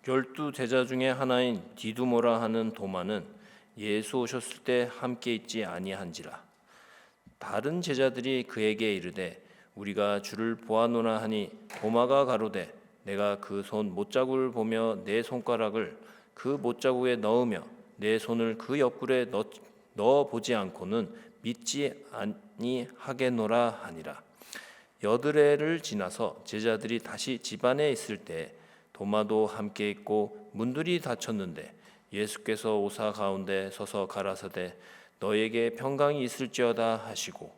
열두 제자 중에 하나인 디두모라 하는 도마는 예수 오셨을 때 함께 있지 아니한지라. 다른 제자들이 그에게 이르되 우리가 주를 보아노라 하니 도마가 가로되 내가 그 손 못자국을 보며 내 손가락을 그 못자국에 넣으며 내 손을 그 옆구리에 넣어 보지 않고는 믿지 아니하겠노라 하니라. 여드레를 지나서 제자들이 다시 집 안에 있을 때 도마도 함께 있고 문들이 닫혔는데 예수께서 오사 가운데 서서 가라사대 너에게 평강이 있을지어다 하시고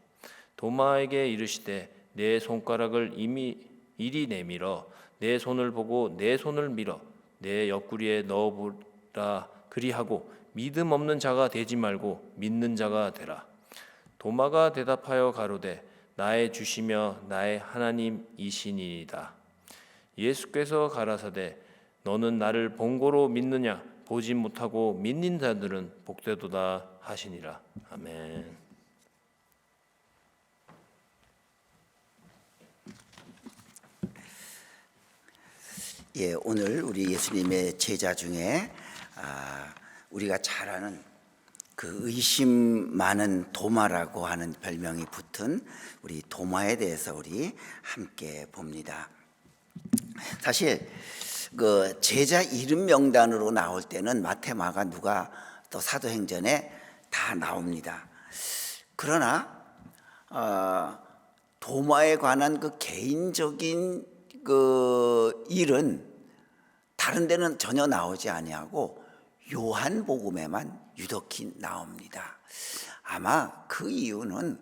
도마에게 이르시되 내 손가락을 이리 내밀어 내 손을 보고 내 손을 밀어 내 옆구리에 넣어보라 그리하고 믿음 없는 자가 되지 말고 믿는 자가 되라. 도마가 대답하여 가로되 나의 주시며 나의 하나님이시니이다. 예수께서 가라사대 너는 나를 본고로 믿느냐 보지 못하고 믿는 자들은 복되도다 하시니라. 아멘. 예, 오늘 우리 예수님의 제자 중에 우리가 잘 아는 그 의심 많은 도마라고 하는 별명이 붙은 우리 도마에 대해서 우리 함께 봅니다. 사실 그 제자 이름 명단으로 나올 때는 마태, 마가, 누가 또 사도행전에 다 나옵니다. 그러나 도마에 관한 그 개인적인 그 일은 다른 데는 전혀 나오지 아니하고 요한복음에만 유독히 나옵니다. 아마 그 이유는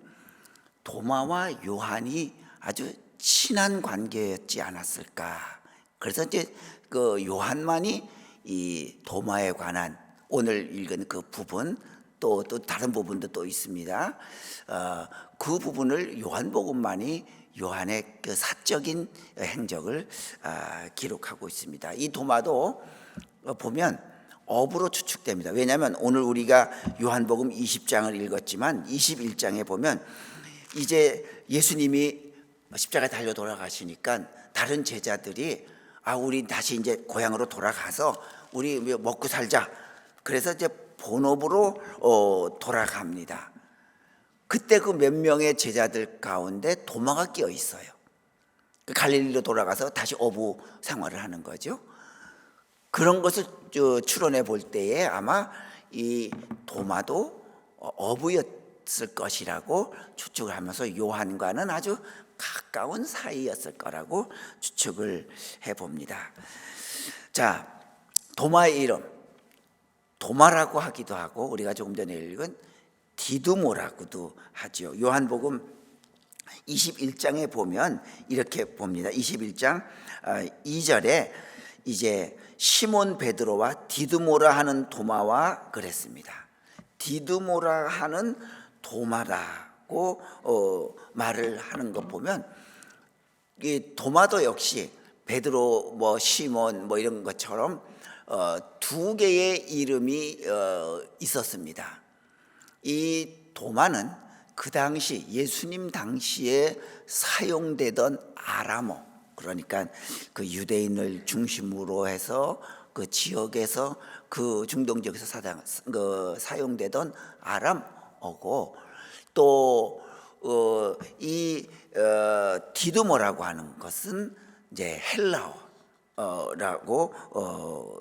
도마와 요한이 아주 친한 관계였지 않았을까. 그래서 이제 그 요한만이 이 도마에 관한 오늘 읽은 그 부분 또 다른 부분도 또 있습니다. 그 부분을 요한복음만이 요한의 그 사적인 행적을 기록하고 있습니다. 이 도마도 보면 업으로 추측됩니다. 왜냐하면 오늘 우리가 요한복음 20장을 읽었지만 21장에 보면 이제 예수님이 십자가에 달려 돌아가시니까 다른 제자들이 우리 다시 이제 고향으로 돌아가서 우리 먹고 살자. 그래서 이제 본업으로 돌아갑니다. 그때 그 몇 명의 제자들 가운데 도마가 끼어 있어요. 갈릴리로 돌아가서 다시 어부 생활을 하는 거죠. 그런 것을 추론해 볼 때에 아마 이 도마도 어부였을 것이라고 추측을 하면서 요한과는 아주 가까운 사이였을 거라고 추측을 해봅니다. 자, 도마의 이름 도마라고 하기도 하고 우리가 조금 전에 읽은 디두모라고도 하죠. 요한복음 21장에 보면 이렇게 봅니다. 21장 2절에 이제 시몬 베드로와 디두모라 하는 도마와 그랬습니다. 디두모라 하는 도마라고 말을 하는 것 보면 이 도마도 역시 베드로 시몬 이런 것처럼 두 개의 이름이 있었습니다. 이 도마는 그 당시 예수님 당시에 사용되던 아람어, 그러니까 그 유대인을 중심으로 해서 그 지역에서 그 중동 지역에서 사용되던 아람어고 또 이 디두모라고 하는 것은 이제 헬라어라고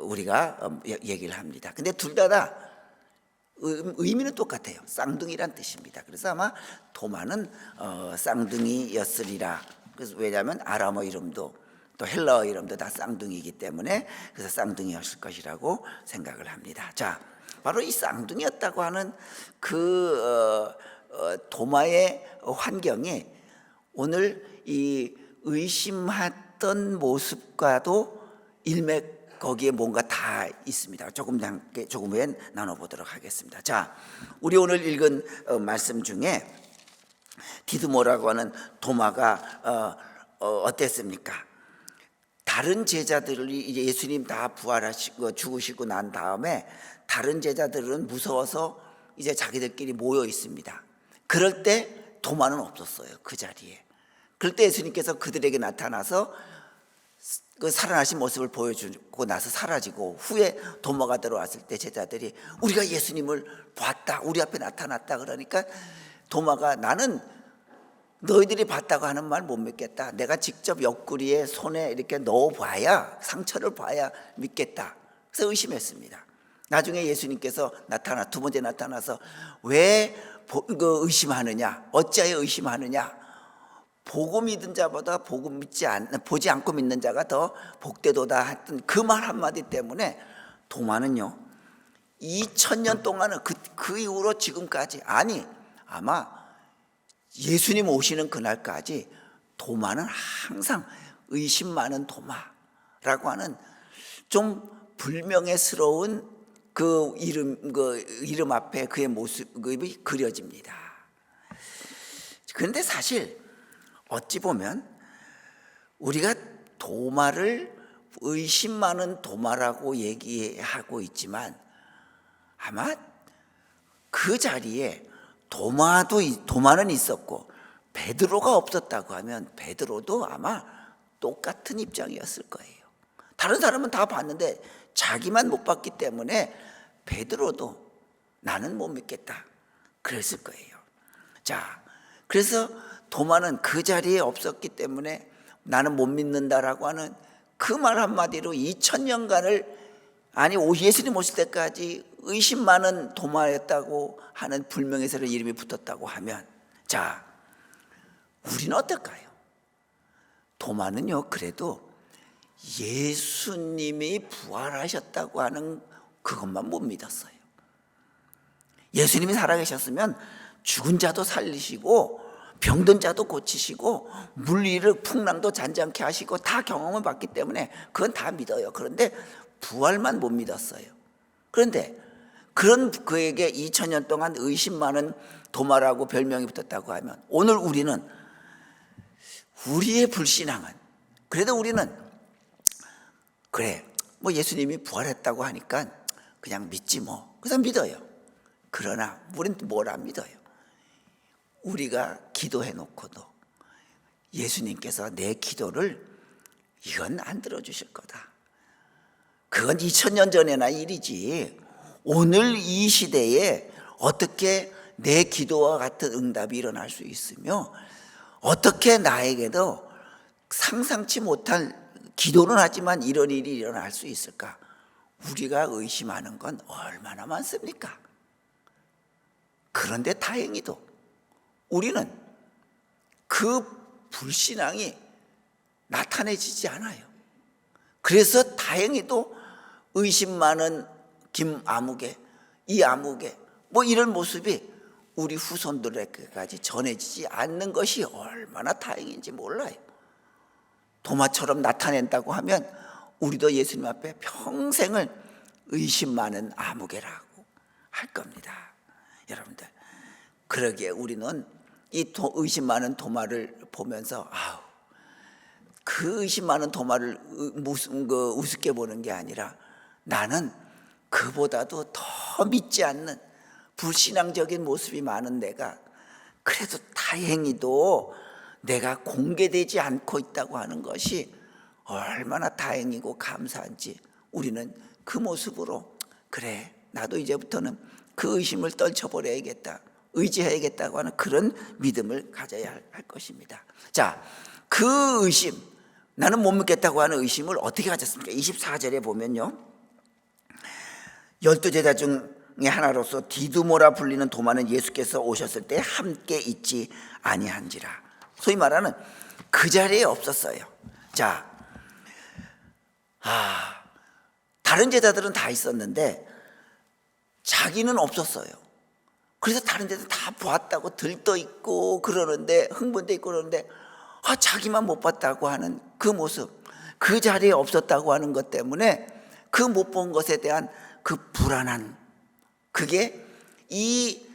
우리가 얘기를 합니다. 근데 둘 다 의미는 똑같아요. 쌍둥이란 뜻입니다. 그래서 아마 도마는 쌍둥이였으리라. 그래서 왜냐하면 아람어 이름도 또 헬라어 이름도 다 쌍둥이이기 때문에 그래서 쌍둥이였을 것이라고 생각을 합니다. 자, 바로 이 쌍둥이였다고 하는 그 도마의 환경이 오늘 이 의심했던 모습과도 일맥 거기에 뭔가 다 있습니다. 조금 후에 나눠보도록 하겠습니다. 자, 우리 오늘 읽은 말씀 중에 디두모라고 하는 도마가 어땠습니까? 다른 제자들이 이제 예수님 다 부활하시고 죽으시고 난 다음에 다른 제자들은 무서워서 이제 자기들끼리 모여 있습니다. 그럴 때 도마는 없었어요. 그 자리에. 그럴 때 예수님께서 그들에게 나타나서 그 살아나신 모습을 보여주고 나서 사라지고 후에 도마가 들어왔을 때 제자들이 우리가 예수님을 봤다, 우리 앞에 나타났다 그러니까 도마가 나는 너희들이 봤다고 하는 말 못 믿겠다. 내가 직접 옆구리에 손에 이렇게 넣어봐야, 상처를 봐야 믿겠다. 그래서 의심했습니다. 나중에 예수님께서 두 번째 나타나서 왜 의심하느냐, 어찌하여 의심하느냐, 보고 믿은 자보다 보지 않고 믿는 자가 더 복되도다 했던 그 말 한마디 때문에 도마는요 2000년 동안은 그 이후로 지금까지, 아니 아마 예수님 오시는 그날까지 도마는 항상 의심 많은 도마라고 하는 좀 불명예스러운 그 이름 앞에 그의 모습이 그려집니다. 그런데 사실 어찌 보면 우리가 도마를 의심 많은 도마라고 얘기하고 있지만 아마 그 자리에 도마는 있었고 베드로가 없었다고 하면 베드로도 아마 똑같은 입장이었을 거예요. 다른 사람은 다 봤는데 자기만 못 봤기 때문에 베드로도 나는 못 믿겠다 그랬을 거예요. 자, 그래서 도마는 그 자리에 없었기 때문에 나는 못 믿는다라고 하는 그 말 한마디로 2000년간을, 아니 예수님 오실 때까지 의심 많은 도마였다고 하는 불명예스러운 이름이 붙었다고 하면, 자, 우리는 어떨까요? 도마는요 그래도 예수님이 부활하셨다고 하는 그것만 못 믿었어요. 예수님이 살아계셨으면 죽은 자도 살리시고 병든 자도 고치시고 물 위를 풍랑도 잔잔케 하시고 다 경험을 받기 때문에 그건 다 믿어요. 그런데 부활만 못 믿었어요. 그런데 그런 그에게 2000년 동안 의심 많은 도마라고 별명이 붙었다고 하면 오늘 우리는 우리의 불신앙은, 그래도 우리는 그래 뭐 예수님이 부활했다고 하니까 그냥 믿지 뭐, 그래서 믿어요. 그러나 우리는 뭘 안 믿어요. 우리가 기도해 놓고도 예수님께서 내 기도를 이건 안 들어주실 거다. 그건 2000년 전에나 일이지 오늘 이 시대에 어떻게 내 기도와 같은 응답이 일어날 수 있으며 어떻게 나에게도 상상치 못한 기도는 하지만 이런 일이 일어날 수 있을까? 우리가 의심하는 건 얼마나 많습니까? 그런데 다행히도 우리는 그 불신앙이 나타내지지 않아요. 그래서 다행히도 의심 많은 김아무개, 이아무개 뭐 이런 모습이 우리 후손들에게까지 전해지지 않는 것이 얼마나 다행인지 몰라요. 도마처럼 나타낸다고 하면 우리도 예수님 앞에 평생을 의심 많은 아무개라고 할 겁니다. 여러분들, 그러기에 우리는 이 의심 많은 도마를 보면서 그 의심 많은 도마를 우습게 보는 게 아니라 나는 그보다도 더 믿지 않는 불신앙적인 모습이 많은 내가 그래도 다행히도 내가 공개되지 않고 있다고 하는 것이 얼마나 다행이고 감사한지 우리는 그 모습으로 그래 나도 이제부터는 그 의심을 떨쳐버려야겠다, 의지해야겠다고 하는 그런 믿음을 가져야 할 것입니다. 자, 그 의심, 나는 못 믿겠다고 하는 의심을 어떻게 가졌습니까? 24절에 보면요, 12제자 중에 하나로서 디두모라 불리는 도마는 예수께서 오셨을 때 함께 있지 아니한지라. 소위 말하는 그 자리에 없었어요. 자, 다른 제자들은 다 있었는데 자기는 없었어요. 그래서 다른 데는 다 보았다고 들떠 있고 그러는데, 흥분돼 있고 그러는데 자기만 못 봤다고 하는 그 모습, 그 자리에 없었다고 하는 것 때문에 그 못 본 것에 대한 그 불안한, 그게 이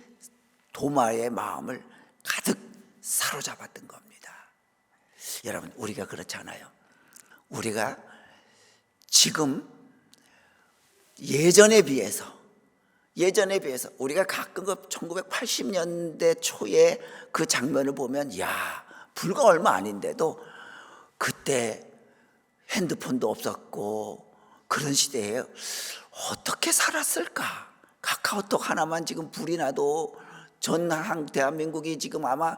도마의 마음을 가득 사로잡았던 겁니다. 여러분, 우리가 그렇잖아요. 우리가 지금 예전에 비해서 우리가 가끔 그 1980년대 초에 그 장면을 보면 불과 얼마 아닌데도 그때 핸드폰도 없었고 그런 시대에 어떻게 살았을까? 카카오톡 하나만 지금 불이 나도 전 대한민국이 지금 아마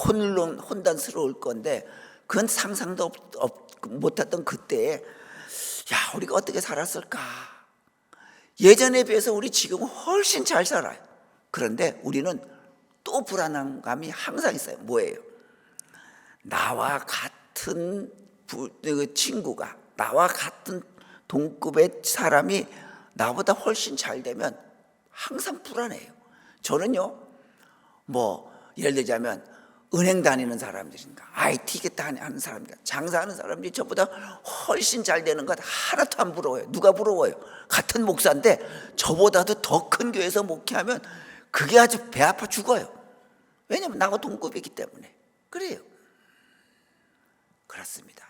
혼란스러울 건데, 그건 상상도 못했던 그때에 야, 우리가 어떻게 살았을까? 예전에 비해서 우리 지금은 훨씬 잘 살아요. 그런데 우리는 또 불안한 감이 항상 있어요. 뭐예요? 나와 같은 친구가, 나와 같은 동급의 사람이 나보다 훨씬 잘 되면 항상 불안해요. 저는요, 예를 들자면 은행 다니는 사람들인가, IT 하는 사람인가, 장사하는 사람들이 저보다 훨씬 잘 되는 것 하나도 안 부러워요. 누가 부러워요? 같은 목사인데 저보다도 더 큰 교회에서 목회하면 그게 아주 배 아파 죽어요. 왜냐하면 나하고 동급이기 때문에. 그래요. 그렇습니다.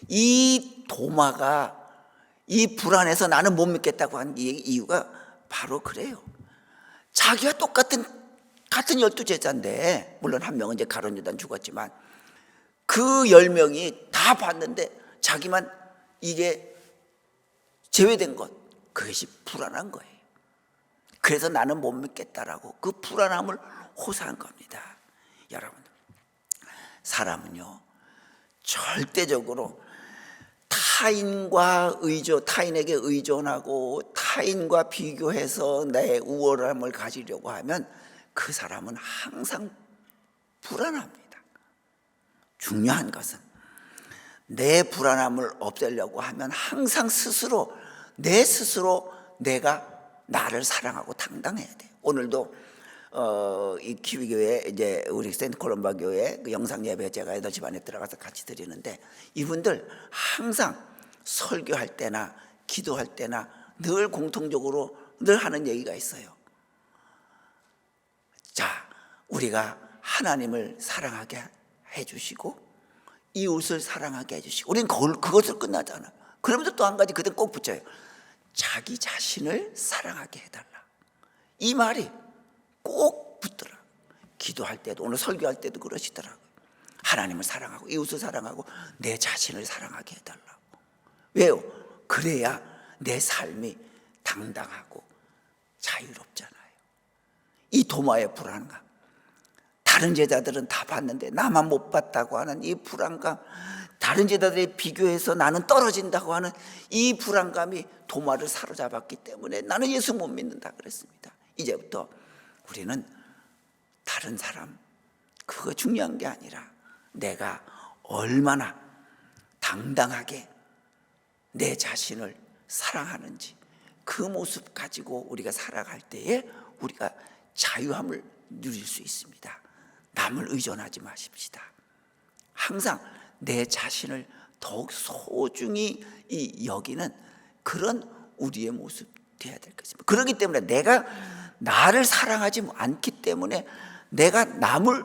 이 도마가 이 불안해서 나는 못 믿겠다고 한 이유가 바로 그래요. 자기와 같은 12제자인데, 물론 한 명은 이제 가룟 유다는 죽었지만 그 10명이 다 봤는데 자기만 이게 제외된 것, 그것이 불안한 거예요. 그래서 나는 못 믿겠다라고 그 불안함을 호소한 겁니다. 여러분, 사람은요 절대적으로 타인에게 의존하고 타인과 비교해서 내 우월함을 가지려고 하면 그 사람은 항상 불안합니다. 중요한 것은 내 불안함을 없애려고 하면 항상 내가 나를 사랑하고 당당해야 돼요. 오늘도 이 키위교회, 이제 우리 센트콜롬바 교회 그 영상 예배 제가 애들 집안에 들어가서 같이 드리는데, 이분들 항상 설교할 때나 기도할 때나 늘 공통적으로 늘 하는 얘기가 있어요. 자, 우리가 하나님을 사랑하게 해주시고 이웃을 사랑하게 해주시고, 우리는 그것을 끝나잖아. 그러면서 또 한 가지 그때 꼭 붙여요. 자기 자신을 사랑하게 해달라. 이 말이 꼭 붙더라. 기도할 때도, 오늘 설교할 때도 그러시더라고요. 하나님을 사랑하고 이웃을 사랑하고 내 자신을 사랑하게 해달라고. 왜요? 그래야 내 삶이 당당하고 자유롭잖아요. 이 도마의 불안감, 다른 제자들은 다 봤는데 나만 못 봤다고 하는 이 불안감, 다른 제자들에 비교해서 나는 떨어진다고 하는 이 불안감이 도마를 사로잡았기 때문에 나는 예수 못 믿는다 그랬습니다. 이제부터 우리는 다른 사람, 그거 중요한 게 아니라 내가 얼마나 당당하게 내 자신을 사랑하는지, 그 모습 가지고 우리가 살아갈 때에 우리가 자유함을 누릴 수 있습니다. 남을 의존하지 마십시다. 항상 내 자신을 더욱 소중히 여기는 그런 우리의 모습 되어야 될 것입니다. 그렇기 때문에 내가 나를 사랑하지 않기 때문에 내가 남을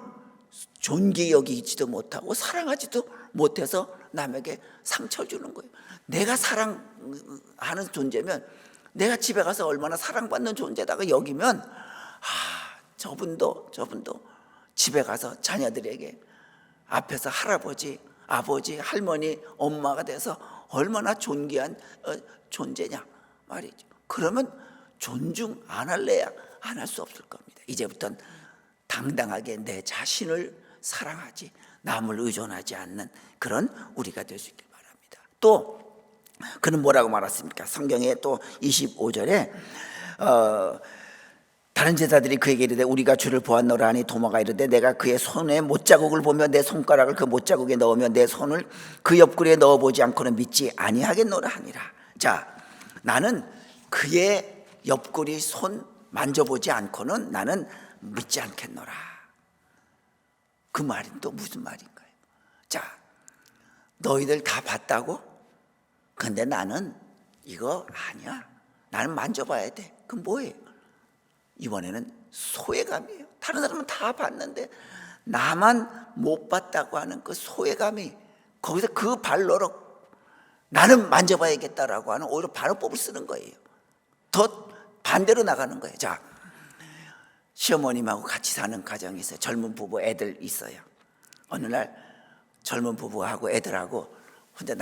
존귀 여기지도 못하고 사랑하지도 못해서 남에게 상처를 주는 거예요. 내가 사랑하는 존재면, 내가 집에 가서 얼마나 사랑받는 존재다가 여기면 저분도 집에 가서 자녀들에게 앞에서 할아버지, 아버지, 할머니, 엄마가 돼서 얼마나 존귀한 존재냐 말이죠. 그러면 존중 안 할래야 안 할 수 없을 겁니다. 이제부터는 당당하게 내 자신을 사랑하지, 남을 의존하지 않는 그런 우리가 될 수 있길 바랍니다. 또 그는 뭐라고 말했습니까? 성경에 또 25절에 다른 제자들이 그에게 이르되 우리가 주를 보았노라 하니 도마가 이르되 내가 그의 손에 못자국을 보며 내 손가락을 그 못자국에 넣으며 내 손을 그 옆구리에 넣어보지 않고는 믿지 아니하겠노라 하니라. 자, 나는 그의 옆구리 손 만져보지 않고는 나는 믿지 않겠노라. 그 말이 또 무슨 말인가요? 자, 너희들 다 봤다고? 근데 나는 이거 아니야. 나는 만져봐야 돼. 그럼 뭐예요? 이번에는 소외감이에요. 다른 사람은 다 봤는데 나만 못 봤다고 하는 그 소외감이, 거기서 그 발로로 나는 만져봐야겠다라고 하는 오히려 발효법을 쓰는 거예요. 더 반대로 나가는 거예요. 자, 시어머님하고 같이 사는 가정이 있어요. 젊은 부부 애들 있어요. 어느 날 젊은 부부하고 애들하고 혼자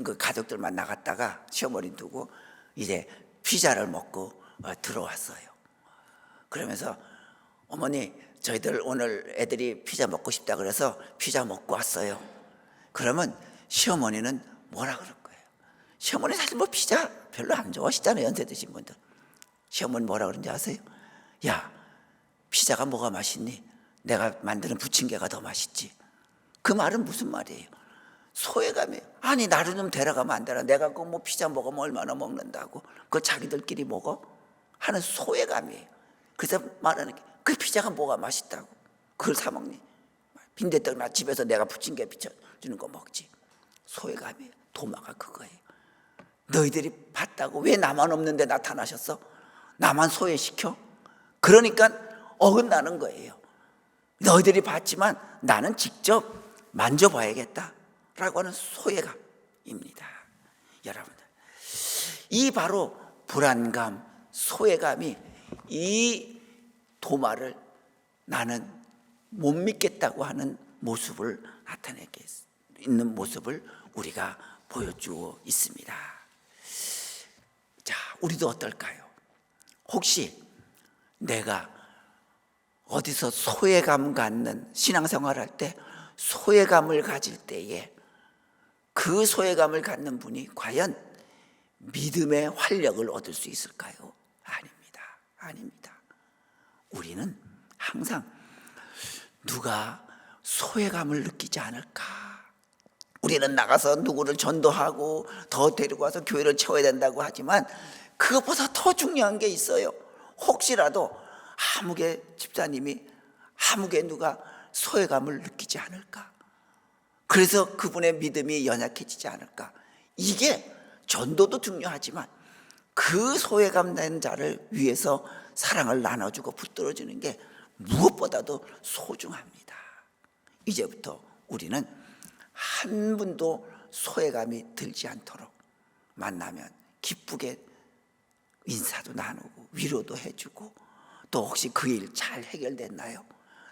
그 가족들만 나갔다가 시어머니 두고 이제 피자를 먹고 들어왔어요. 그러면서 어머니, 저희들 오늘 애들이 피자 먹고 싶다 그래서 피자 먹고 왔어요. 그러면 시어머니는 뭐라 그럴 거예요? 시어머니 사실 뭐 피자 별로 안 좋아하시잖아요, 연세 드신 분들. 시어머니 뭐라 그런지 아세요? 야, 피자가 뭐가 맛있니? 내가 만드는 부침개가 더 맛있지. 그 말은 무슨 말이에요? 소외감이에요. 아니, 나를 좀 데려가면 안 되나? 내가 그 뭐 피자 먹으면 얼마나 먹는다고 그걸 자기들끼리 먹어? 하는 소외감이에요. 그래서 말하는 게, 그 피자가 뭐가 맛있다고 그걸 사 먹니? 빈대떡 나 집에서 내가 부침개 비춰주는 거 먹지. 소외감이에요. 도마가 그거예요. 너희들이 봤다고 왜 나만 없는데 나타나셨어? 나만 소외시켜? 그러니까 어긋나는 거예요. 너희들이 봤지만 나는 직접 만져봐야겠다라고 하는 소외감입니다. 여러분들, 이 바로 불안감, 소외감이 이 도마를 나는 못 믿겠다고 하는 모습을 나타내게 있는 모습을 우리가 보여주고 있습니다. 자, 우리도 어떨까요? 혹시 내가 어디서 소외감 갖는 신앙생활할 때 소외감을 가질 때에 그 소외감을 갖는 분이 과연 믿음의 활력을 얻을 수 있을까요? 아닙니다. 아닙니다. 우리는 항상 누가 소외감을 느끼지 않을까? 우리는 나가서 누구를 전도하고 더 데리고 와서 교회를 채워야 된다고 하지만 그것보다 더 중요한 게 있어요. 혹시라도 아무개 집사님이 아무개 누가 소외감을 느끼지 않을까? 그래서 그분의 믿음이 연약해지지 않을까? 이게 전도도 중요하지만 그 소외감 낸 자를 위해서 사랑을 나눠주고 붙들어주는 게 무엇보다도 소중합니다. 이제부터 우리는 한 분도 소외감이 들지 않도록 만나면 기쁘게 인사도 나누고 위로도 해주고 또 혹시 그 일 잘 해결됐나요?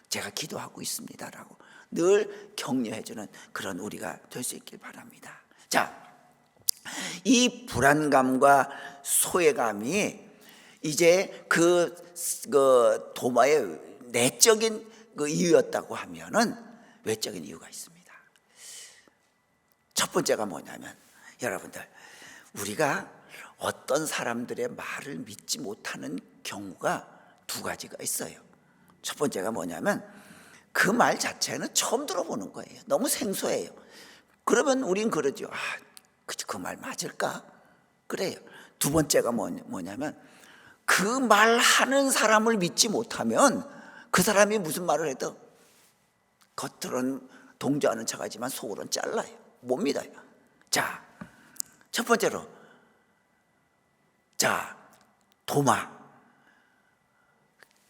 제가 기도하고 있습니다라고 늘 격려해주는 그런 우리가 될 수 있길 바랍니다. 자, 이 불안감과 소외감이 이제 그 도마의 내적인 그 이유였다고 하면은 외적인 이유가 있습니다. 첫 번째가 뭐냐면 여러분들, 우리가 어떤 사람들의 말을 믿지 못하는 경우가 두 가지가 있어요. 첫 번째가 뭐냐면 그 말 자체는 처음 들어보는 거예요. 너무 생소해요. 그러면 우린 그러죠. 그 말 맞을까? 그래요. 두 번째가 뭐냐면 그 말하는 사람을 믿지 못하면 그 사람이 무슨 말을 해도 겉으로는 동조하는 척하지만 속으로는 잘라요. 못 믿어요. 자, 첫 번째로, 자, 도마.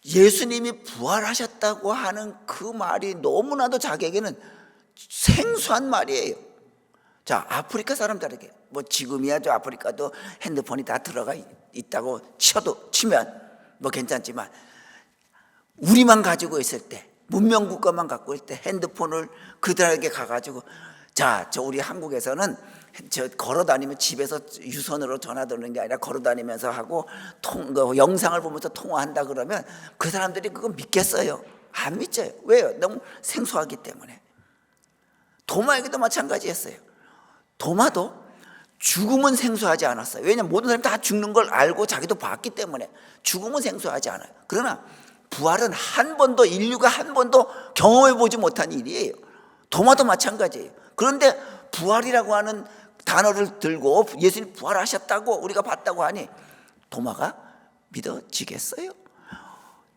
예수님이 부활하셨다고 하는 그 말이 너무나도 자기에게는 생소한 말이에요. 자, 아프리카 사람들에게 뭐 지금이야 저 아프리카도 핸드폰이 다 들어가 있다고 치면 뭐 괜찮지만 우리만 가지고 있을 때, 문명국가만 갖고 있을 때 핸드폰을 그들에게 가가지고, 자, 저 우리 한국에서는 저 걸어다니면 집에서 유선으로 전화 드는 게 아니라 걸어다니면서 하고 영상을 보면서 통화한다 그러면 그 사람들이 그거 믿겠어요? 안 믿죠. 왜요? 너무 생소하기 때문에. 도마에게도 마찬가지였어요. 도마도 죽음은 생소하지 않았어요. 왜냐하면 모든 사람이 다 죽는 걸 알고 자기도 봤기 때문에 죽음은 생소하지 않아요. 그러나 부활은 한 번도, 인류가 한 번도 경험해 보지 못한 일이에요. 도마도 마찬가지예요. 그런데 부활이라고 하는 단어를 들고 예수님 부활하셨다고 우리가 봤다고 하니 도마가 믿어지겠어요?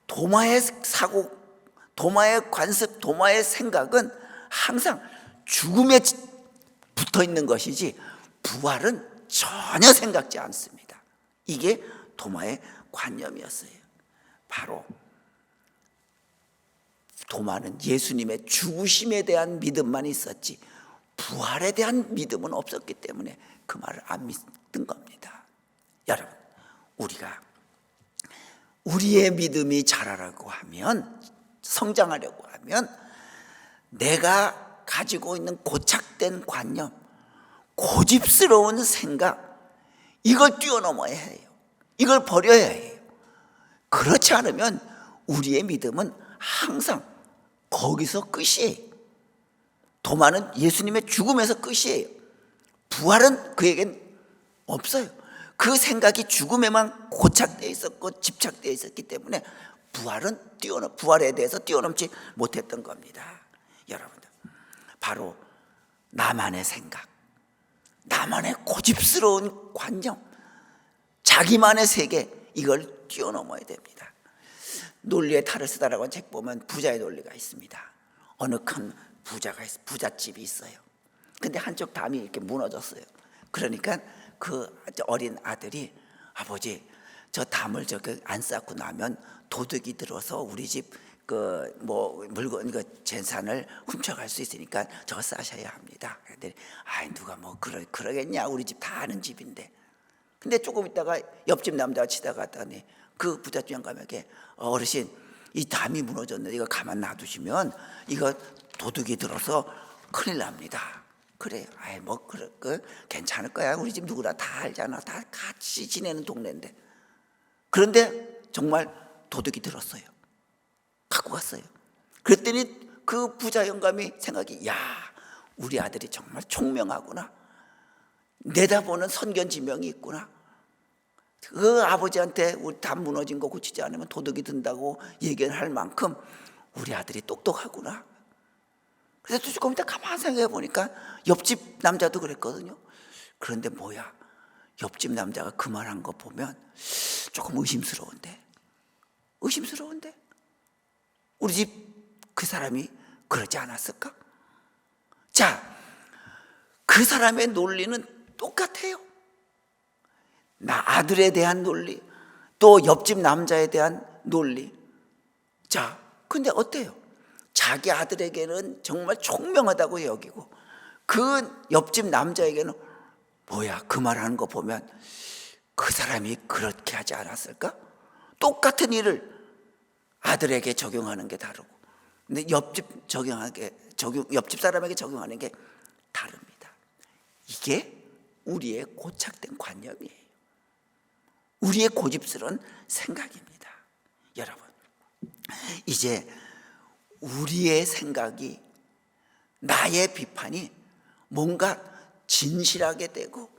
도마의 사고, 도마의 관습, 도마의 생각은 항상 죽음에 붙어 있는 것이지 부활은 전혀 생각지 않습니다. 이게 도마의 관념이었어요. 바로 도마는 예수님의 죽으심에 대한 믿음만 있었지 부활에 대한 믿음은 없었기 때문에 그 말을 안 믿는 겁니다. 여러분, 우리가 우리의 믿음이 자라라고 하면, 성장하려고 하면 내가 가지고 있는 고착된 관념, 고집스러운 생각, 이걸 뛰어넘어야 해요. 이걸 버려야 해요. 그렇지 않으면 우리의 믿음은 항상 거기서 끝이에요. 도마는 예수님의 죽음에서 끝이에요. 부활은 그에겐 없어요. 그 생각이 죽음에만 고착되어 있었고 집착되어 있었기 때문에 부활에 대해서 뛰어넘지 못했던 겁니다. 여러분들, 바로 나만의 생각, 나만의 고집스러운 관념, 자기만의 세계, 이걸 뛰어넘어야 됩니다. 논리의 탈을 쓰다라고 하는 책 보면 부자의 논리가 있습니다. 어느 큰 부잣집이 있어요. 근데 한쪽 담이 이렇게 무너졌어요. 그러니까 그 어린 아들이, 아버지, 저 담을 저기 안 쌓고 나면 도둑이 들어서 우리 집 그 뭐 물건 그 재산을 훔쳐갈 수 있으니까 저거 싸셔야 합니다. 그랬더니 누가 뭐 그러겠냐, 우리 집 다 아는 집인데. 근데 조금 있다가 옆집 남자가 치다가 갔더니 그 부잣집 영감에게, 어르신, 이 담이 무너졌는데 이거 가만 놔두시면 이거 도둑이 들어서 큰일 납니다. 그래, 괜찮을 거야. 우리 집 누구나 다 알잖아. 다 같이 지내는 동네인데. 그런데 정말 도둑이 들었어요. 갖고 갔어요. 그랬더니 그 부자 영감이 생각이, 우리 아들이 정말 총명하구나. 내다보는 선견지명이 있구나. 그 아버지한테 우리 담 무너진 거 고치지 않으면 도둑이 든다고 얘기할 만큼 우리 아들이 똑똑하구나. 그래서 조금 이따 가만히 생각해 보니까 옆집 남자도 그랬거든요. 그런데 뭐야, 옆집 남자가 그 말한 거 보면 조금 의심스러운데 우리 집 그 사람이 그러지 않았을까? 자, 그 사람의 논리는 똑같아요. 나 아들에 대한 논리, 또 옆집 남자에 대한 논리. 자, 근데 어때요? 자기 아들에게는 정말 총명하다고 여기고 그 옆집 남자에게는 뭐야, 그 말하는 거 보면 그 사람이 그렇게 하지 않았을까? 똑같은 일을 아들에게 적용하는 게 다르고, 근데 옆집 사람에게 적용하는 게 다릅니다. 이게 우리의 고착된 관념이에요. 우리의 고집스러운 생각입니다. 여러분, 이제 우리의 생각이, 나의 비판이 뭔가 진실하게 되고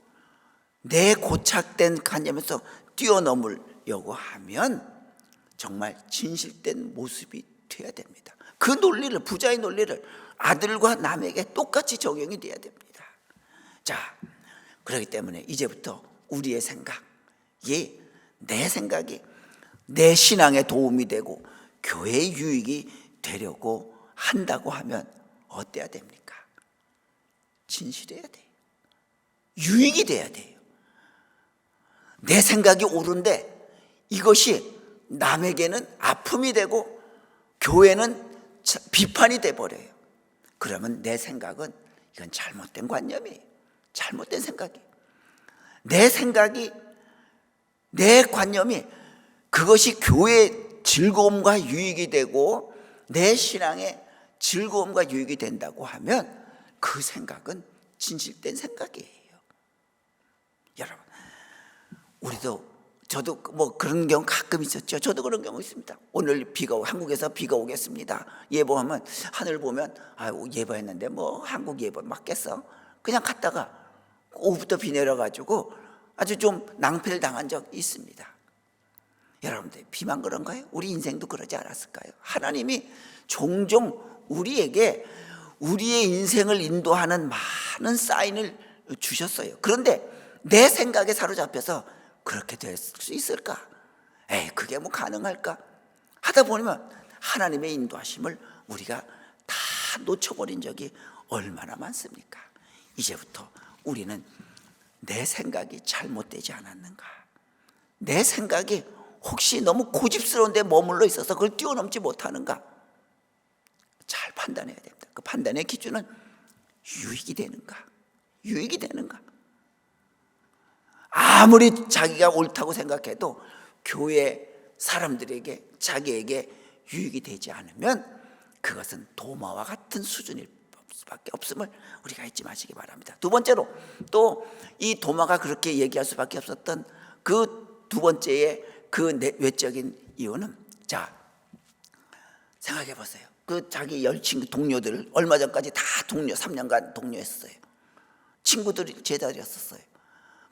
내 고착된 관념에서 뛰어넘으려고 하면 정말 진실된 모습이 되어야 됩니다. 그 논리를, 부자의 논리를 아들과 남에게 똑같이 적용이 돼야 됩니다. 자, 그렇기 때문에 이제부터 우리의 생각이, 내 생각이 내 신앙에 도움이 되고 교회의 유익이 되려고 한다고 하면 어때야 됩니까? 진실해야 돼요. 유익이 돼야 돼요. 내 생각이 옳은데 이것이 남에게는 아픔이 되고 교회는 비판이 돼버려요. 그러면 내 생각은, 이건 잘못된 관념이에요. 잘못된 생각이에요. 내 생각이, 내 관념이 그것이 교회의 즐거움과 유익이 되고 내 신앙의 즐거움과 유익이 된다고 하면 그 생각은 진실된 생각이에요. 여러분, 저도 뭐 그런 경우 가끔 있었죠. 저도 그런 경우 있습니다. 오늘 한국에서 비가 오겠습니다. 예보하면, 하늘 보면 예보했는데 뭐 한국 예보 맞겠어? 그냥 갔다가 오후부터 비 내려가지고 아주 좀 낭패를 당한 적 있습니다. 여러분들, 비만 그런가요? 우리 인생도 그러지 않았을까요? 하나님이 종종 우리에게 우리의 인생을 인도하는 많은 사인을 주셨어요. 그런데 내 생각에 사로잡혀서 그렇게 될 수 있을까? 그게 뭐 가능할까? 하다 보면 하나님의 인도하심을 우리가 다 놓쳐버린 적이 얼마나 많습니까? 이제부터 우리는 내 생각이 잘못되지 않았는가? 내 생각이 혹시 너무 고집스러운 데 머물러 있어서 그걸 뛰어넘지 못하는가? 잘 판단해야 됩니다. 그 판단의 기준은 유익이 되는가? 유익이 되는가? 아무리 자기가 옳다고 생각해도 교회 사람들에게, 자기에게 유익이 되지 않으면 그것은 도마와 같은 수준일 수밖에 없음을 우리가 잊지 마시기 바랍니다. 두 번째로 또 이 도마가 그렇게 얘기할 수밖에 없었던 그 두 번째의 그 외적인 이유는, 자, 생각해 보세요. 그 자기 친구 동료들, 얼마 전까지 다 동료, 3년간 동료였어요. 친구들이 제자들이었어요.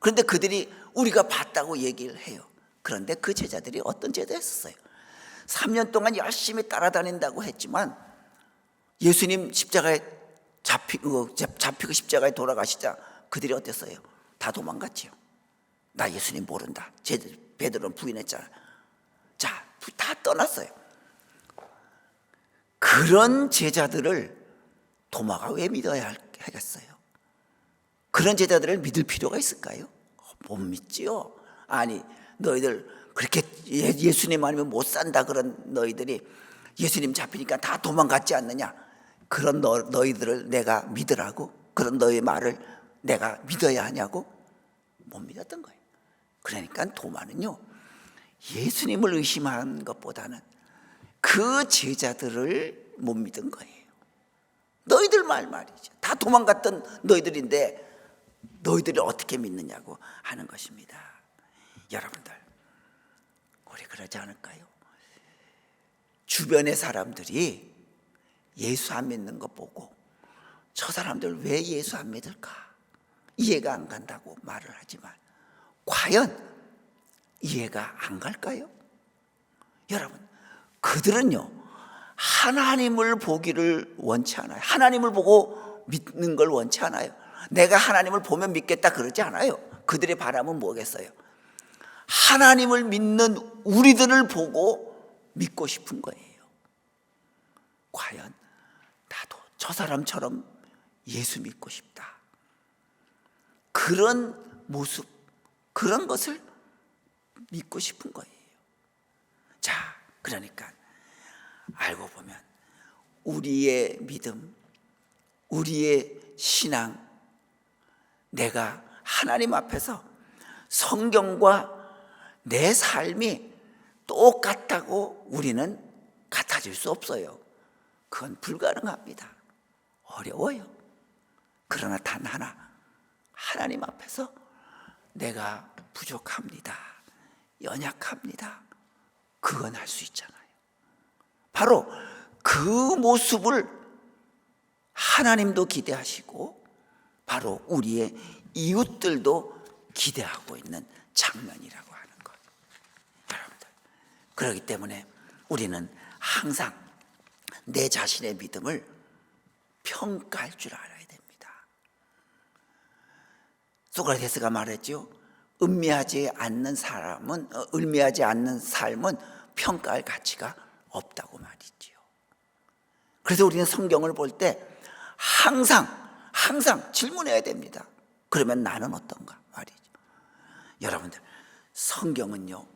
그런데 그들이 우리가 봤다고 얘기를 해요. 그런데 그 제자들이 어떤 제자였어요? 3년 동안 열심히 따라다닌다고 했지만 예수님 십자가에 잡히고 십자가에 돌아가시자 그들이 어땠어요? 다 도망갔지요. 나 예수님 모른다. 베드로는 부인했잖아. 자, 다 떠났어요. 그런 제자들을 도마가 왜 믿어야 하겠어요? 그런 제자들을 믿을 필요가 있을까요? 못 믿지요. 아니, 너희들 그렇게 예수님 아니면 못 산다 그런 너희들이 예수님 잡히니까 다 도망갔지 않느냐? 그런 너희들을 내가 믿으라고? 그런 너희 말을 내가 믿어야 하냐고? 못 믿었던 거예요. 그러니까 도마는요, 예수님을 의심한 것보다는 그 제자들을 못 믿은 거예요. 너희들 말이죠. 다 도망갔던 너희들인데 너희들이 어떻게 믿느냐고 하는 것입니다. 여러분들, 우리 그러지 않을까요? 주변의 사람들이 예수 안 믿는 거 보고 저 사람들 왜 예수 안 믿을까? 이해가 안 간다고 말을 하지만 과연 이해가 안 갈까요? 여러분, 그들은요, 하나님을 보기를 원치 않아요. 하나님을 보고 믿는 걸 원치 않아요. 내가 하나님을 보면 믿겠다 그러지 않아요. 그들의 바람은 뭐겠어요? 하나님을 믿는 우리들을 보고 믿고 싶은 거예요. 과연 나도 저 사람처럼 예수 믿고 싶다. 그런 모습, 그런 것을 믿고 싶은 거예요. 자, 그러니까 알고 보면 우리의 믿음, 우리의 신앙, 내가 하나님 앞에서 성경과 내 삶이 똑같다고 우리는 같아질 수 없어요. 그건 불가능합니다. 어려워요. 그러나 단 하나, 하나님 앞에서 내가 부족합니다. 연약합니다. 그건 할 수 있잖아요. 바로 그 모습을 하나님도 기대하시고 바로 우리의 이웃들도 기대하고 있는 장면이라고 하는 것. 여러분들, 그렇기 때문에 우리는 항상 내 자신의 믿음을 평가할 줄 알아야 됩니다. 소크라테스가 말했죠. 음미하지 않는 삶은 평가할 가치가 없다고 말이지요. 그래서 우리는 성경을 볼 때 항상 질문해야 됩니다. 그러면 나는 어떤가 말이죠. 여러분들, 성경은요,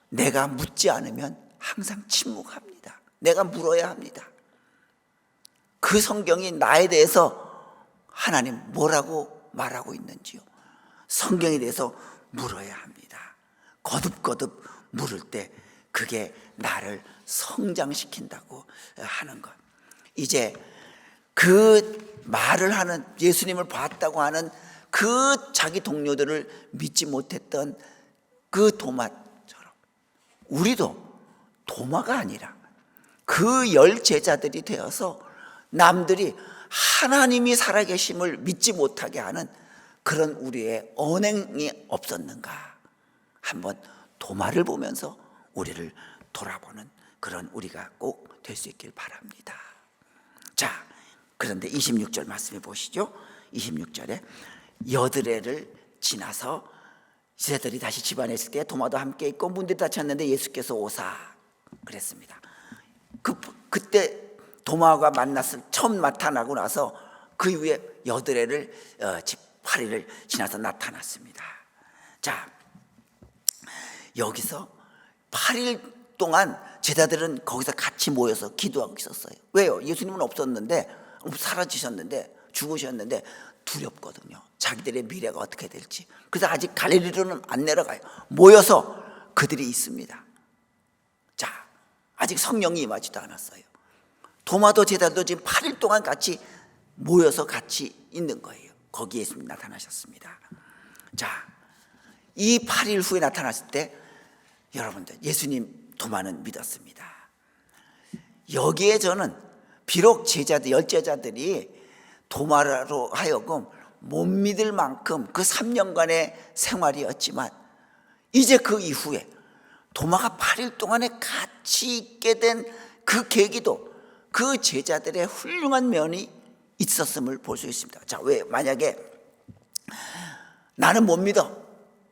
내가 묻지 않으면 항상 침묵합니다. 내가 물어야 합니다. 그 성경이 나에 대해서 하나님 뭐라고 말하고 있는지요, 성경에 대해서 물어야 합니다. 거듭거듭 물을 때 그게 나를 성장시킨다고 하는 것. 이제 그 말을 하는, 예수님을 봤다고 하는 그 자기 동료들을 믿지 못했던 그 도마처럼 우리도 도마가 아니라 그 10 제자들이 되어서 남들이 하나님이 살아계심을 믿지 못하게 하는 그런 우리의 언행이 없었는가, 한번 도마를 보면서 우리를 돌아보는 그런 우리가 꼭 될 수 있길 바랍니다. 자, 그런데 26절 말씀해 보시죠. 26절에 여드레를 지나서 제자들이 다시 집안에 있을 때 도마도 함께 있고 문들이 닫혔는데 예수께서 오사 그랬습니다. 그때 도마가 처음 나타나고 나서 그 이후에 여드레를 8일을 지나서 나타났습니다. 자, 여기서 8일 동안 제자들은 거기서 같이 모여서 기도하고 있었어요. 왜요? 예수님은 없었는데, 사라지셨는데, 죽으셨는데 두렵거든요. 자기들의 미래가 어떻게 될지. 그래서 아직 갈릴리로는 안 내려가요. 모여서 그들이 있습니다. 자, 아직 성령이 임하지도 않았어요. 도마도 제자들도 지금 8일 동안 같이 모여서 같이 있는 거예요. 거기에 예수님이 나타나셨습니다. 자, 이 8일 후에 나타났을 때 여러분들 예수님 도마는 믿었습니다. 여기에 저는 비록 제자들, 열제자들이 도마로 하여금 못 믿을 만큼 그 3년간의 생활이었지만 이제 그 이후에 도마가 8일 동안에 같이 있게 된 그 계기도 그 제자들의 훌륭한 면이 있었음을 볼 수 있습니다. 자, 왜 만약에 나는 못 믿어,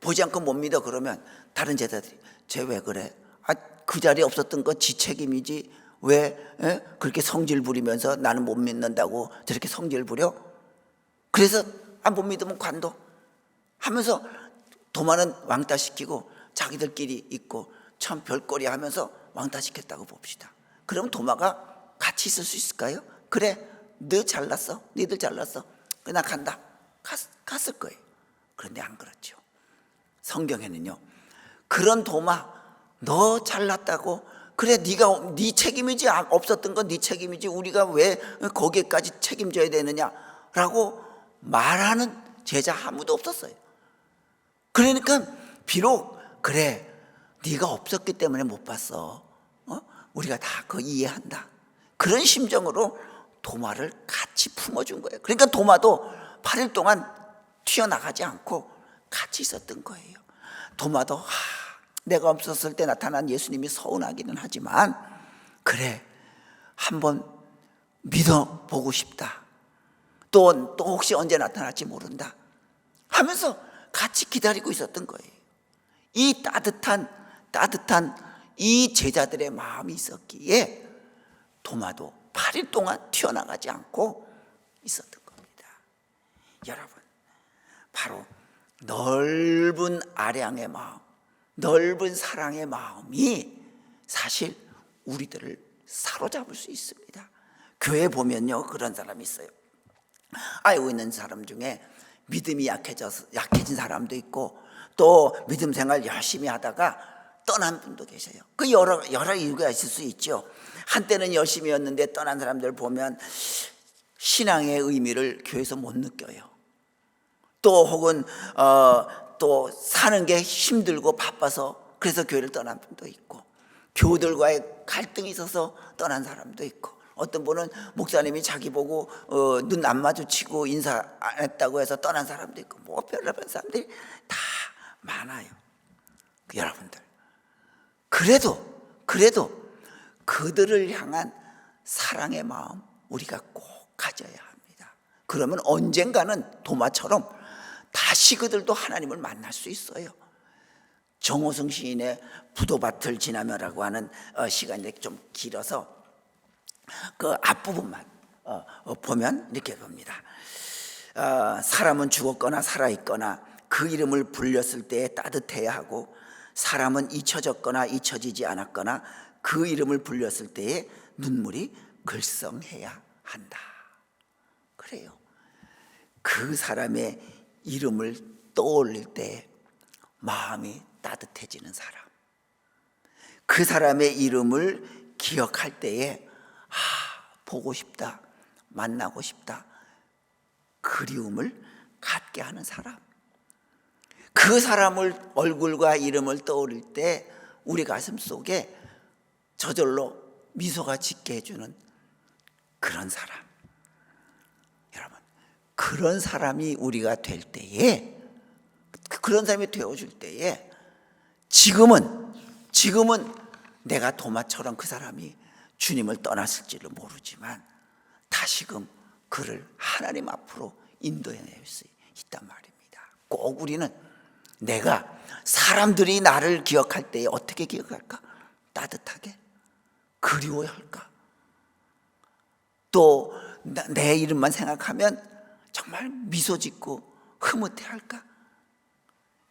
보지 않고 못 믿어 그러면 다른 제자들이 쟤 왜 그래? 그 자리에 없었던 거 지 책임이지 왜 그렇게 성질 부리면서 나는 못 믿는다고 저렇게 성질 부려? 그래서 못 믿으면 관둬 하면서 도마는 왕따시키고 자기들끼리 있고 참 별거리 하면서 왕따시켰다고 봅시다. 그럼 도마가 같이 있을 수 있을까요? 그래, 너 잘났어, 니들 잘났어, 나 간다, 갔을 거예요. 그런데 안 그렇죠. 성경에는요, 그런 도마, 너 잘났다고, 그래 네가 네 책임이지, 없었던 건 네 책임이지 우리가 왜 거기에까지 책임져야 되느냐라고 말하는 제자 아무도 없었어요. 그러니까 비록 그래 네가 없었기 때문에 못 봤어, 우리가 다 그거 이해한다, 그런 심정으로 도마를 같이 품어준 거예요. 그러니까 도마도 8일 동안 튀어나가지 않고 같이 있었던 거예요. 도마도 내가 없었을 때 나타난 예수님이 서운하기는 하지만 그래 한번 믿어보고 싶다, 또 혹시 언제 나타날지 모른다 하면서 같이 기다리고 있었던 거예요. 이 따뜻한 이 제자들의 마음이 있었기에 도마도 8일 동안 튀어나가지 않고 있었던 겁니다. 여러분, 바로 넓은 아량의 마음, 넓은 사랑의 마음이 사실 우리들을 사로잡을 수 있습니다. 교회 보면요, 그런 사람이 있어요. 알고 있는 사람 중에 믿음이 약해진 사람도 있고 또 믿음 생활 열심히 하다가 떠난 분도 계세요. 그 여러 이유가 있을 수 있죠. 한때는 열심히였는데 떠난 사람들 보면 신앙의 의미를 교회에서 못 느껴요. 또 혹은 또 사는 게 힘들고 바빠서 그래서 교회를 떠난 분도 있고, 교우들과의 갈등이 있어서 떠난 사람도 있고, 어떤 분은 목사님이 자기 보고 눈 안 마주치고 인사 안 했다고 해서 떠난 사람도 있고, 뭐 별의별 사람들이 다 많아요. 여러분들, 그래도 그들을 향한 사랑의 마음 우리가 꼭 가져야 합니다. 그러면 언젠가는 도마처럼 다시 그들도 하나님을 만날 수 있어요. 정호승 시인의 부도밭을 지나며라고 하는 시간이 좀 길어서 그 앞부분만 보면 이렇게 봅니다. 사람은 죽었거나 살아있거나 그 이름을 불렸을 때에 따뜻해야 하고, 사람은 잊혀졌거나 잊혀지지 않았거나 그 이름을 불렸을 때에 눈물이 글썽해야 한다. 그래요. 그 사람의 이름을 떠올릴 때 마음이 따뜻해지는 사람, 그 사람의 이름을 기억할 때에 보고 싶다, 만나고 싶다, 그리움을 갖게 하는 사람, 그 사람을 얼굴과 이름을 떠올릴 때 우리 가슴 속에 저절로 미소가 짓게 해주는 그런 사람. 여러분, 그런 사람이 우리가 될 때에, 그런 사람이 되어줄 때에 지금은 내가 도마처럼 그 사람이 주님을 떠났을지를 모르지만 다시금 그를 하나님 앞으로 인도해낼 수 있단 말입니다. 꼭 우리는 내가 사람들이 나를 기억할 때에 어떻게 기억할까? 따뜻하게, 그리워할까? 또 내 이름만 생각하면 정말 미소 짓고 흐뭇해할까?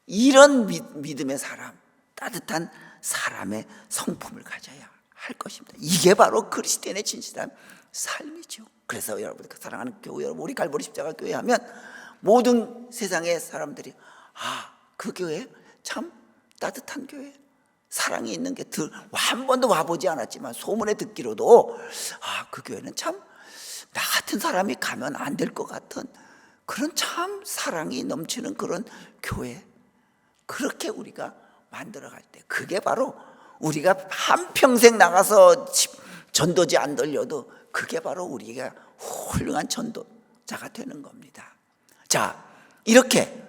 이런 믿음의 사람, 따뜻한 사람의 성품을 가져야 할 것입니다. 이게 바로 그리스도인의 진실한 삶이죠. 그래서 여러분, 사랑하는 교회 여러분, 우리 갈보리 십자가 교회 하면 모든 세상의 사람들이 그 교회 참 따뜻한 교회, 사랑이 있는 게 한 번도 와보지 않았지만 소문에 듣기로도 그 교회는 참 나 같은 사람이 가면 안 될 것 같은 그런 참 사랑이 넘치는 그런 교회, 그렇게 우리가 만들어갈 때, 그게 바로 우리가 한평생 나가서 전도지 안 돌려도 그게 바로 우리가 훌륭한 전도자가 되는 겁니다. 자, 이렇게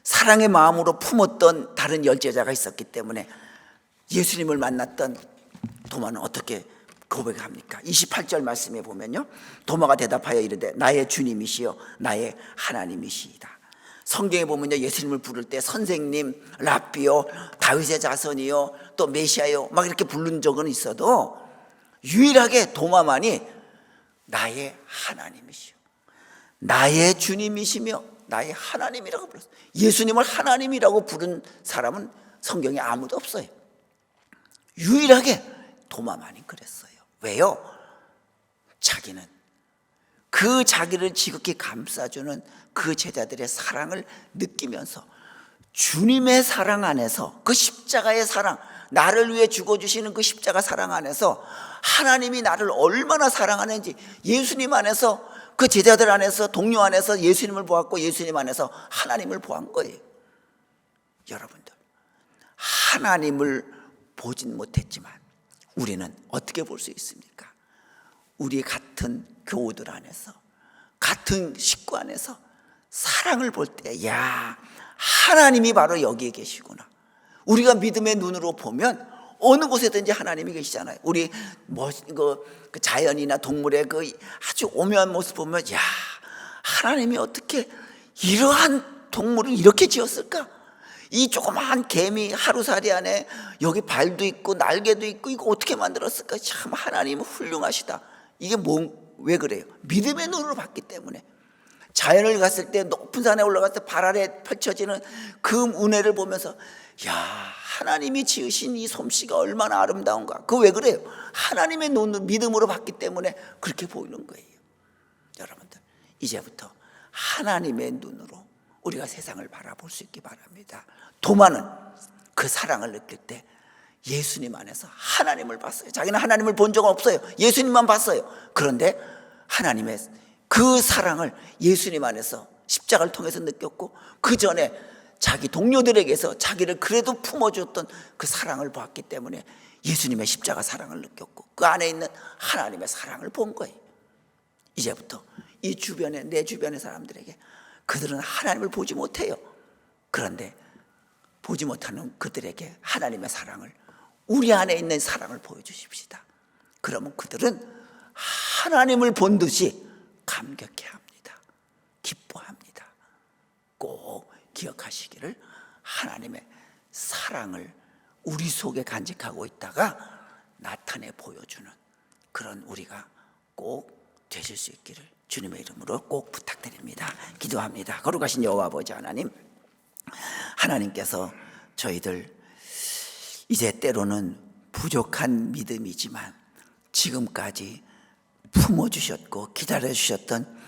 사랑의 마음으로 품었던 다른 열제자가 있었기 때문에 예수님을 만났던 도마는 어떻게 고백합니까? 28절 말씀에 보면요, 도마가 대답하여 이르되 나의 주님이시여 나의 하나님이시이다. 성경에 보면요, 예수님을 부를 때 선생님, 랍비요, 다윗의 자손이요, 또 메시아요 막 이렇게 부른 적은 있어도 유일하게 도마만이 나의 하나님이시여 나의 주님이시며 나의 하나님이라고 불렀어요. 예수님을 하나님이라고 부른 사람은 성경에 아무도 없어요. 유일하게 도마만이 그랬어요. 왜요? 자기는 그 자기를 지극히 감싸주는 그 제자들의 사랑을 느끼면서 주님의 사랑 안에서, 그 십자가의 사랑, 나를 위해 죽어주시는 그 십자가 사랑 안에서 하나님이 나를 얼마나 사랑하는지 예수님 안에서, 그 제자들 안에서, 동료 안에서 예수님을 보았고 예수님 안에서 하나님을 보한 거예요. 여러분들, 하나님을 보진 못했지만 우리는 어떻게 볼 수 있습니까? 우리 같은 교우들 안에서, 같은 식구 안에서 사랑을 볼 때, 야, 하나님이 바로 여기에 계시구나. 우리가 믿음의 눈으로 보면 어느 곳에든지 하나님이 계시잖아요. 우리 그 자연이나 동물의 그 아주 오묘한 모습 보면, 야, 하나님이 어떻게 이러한 동물을 이렇게 지었을까? 이 조그마한 개미 하루살이 안에 여기 발도 있고 날개도 있고 이거 어떻게 만들었을까? 참 하나님은 훌륭하시다. 이게 왜 그래요? 믿음의 눈으로 봤기 때문에. 자연을 갔을 때, 높은 산에 올라갔을 때 발 아래 펼쳐지는 그 은혜를 보면서, 야, 하나님이 지으신 이 솜씨가 얼마나 아름다운가. 그거 왜 그래요? 하나님의 눈으로, 믿음으로 봤기 때문에 그렇게 보이는 거예요. 여러분들, 이제부터 하나님의 눈으로 우리가 세상을 바라볼 수 있기 바랍니다. 도마는 그 사랑을 느낄 때 예수님 안에서 하나님을 봤어요. 자기는 하나님을 본 적은 없어요. 예수님만 봤어요. 그런데 하나님의 그 사랑을 예수님 안에서 십자가를 통해서 느꼈고, 그 전에 자기 동료들에게서 자기를 그래도 품어줬던 그 사랑을 보았기 때문에 예수님의 십자가 사랑을 느꼈고, 그 안에 있는 하나님의 사랑을 본 거예요. 이제부터 이 주변에, 내 주변의 사람들에게, 그들은 하나님을 보지 못해요. 그런데 보지 못하는 그들에게 하나님의 사랑을, 우리 안에 있는 사랑을 보여주십시다. 그러면 그들은 하나님을 본 듯이 감격해합니다. 기뻐합니다. 꼭 기억하시기를, 하나님의 사랑을 우리 속에 간직하고 있다가 나타내 보여주는 그런 우리가 꼭 되실 수 있기를 주님의 이름으로 꼭 부탁드립니다. 기도합니다. 거룩하신 여호와 아버지 하나님, 하나님께서 저희들 이제 때로는 부족한 믿음이지만 지금까지 품어주셨고 기다려주셨던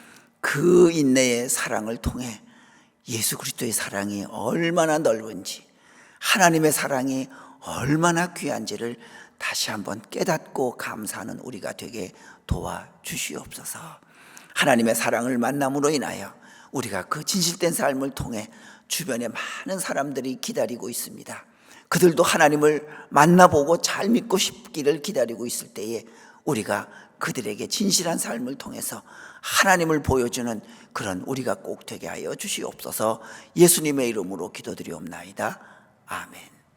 그 인내의 사랑을 통해 예수 그리스도의 사랑이 얼마나 넓은지, 하나님의 사랑이 얼마나 귀한지를 다시 한번 깨닫고 감사하는 우리가 되게 도와주시옵소서. 하나님의 사랑을 만남으로 인하여 우리가 그 진실된 삶을 통해 주변에 많은 사람들이 기다리고 있습니다. 그들도 하나님을 만나보고 잘 믿고 싶기를 기다리고 있을 때에 우리가 그들에게 진실한 삶을 통해서 하나님을 보여주는 그런 우리가 꼭 되게 하여 주시옵소서. 예수님의 이름으로 기도드리옵나이다. 아멘.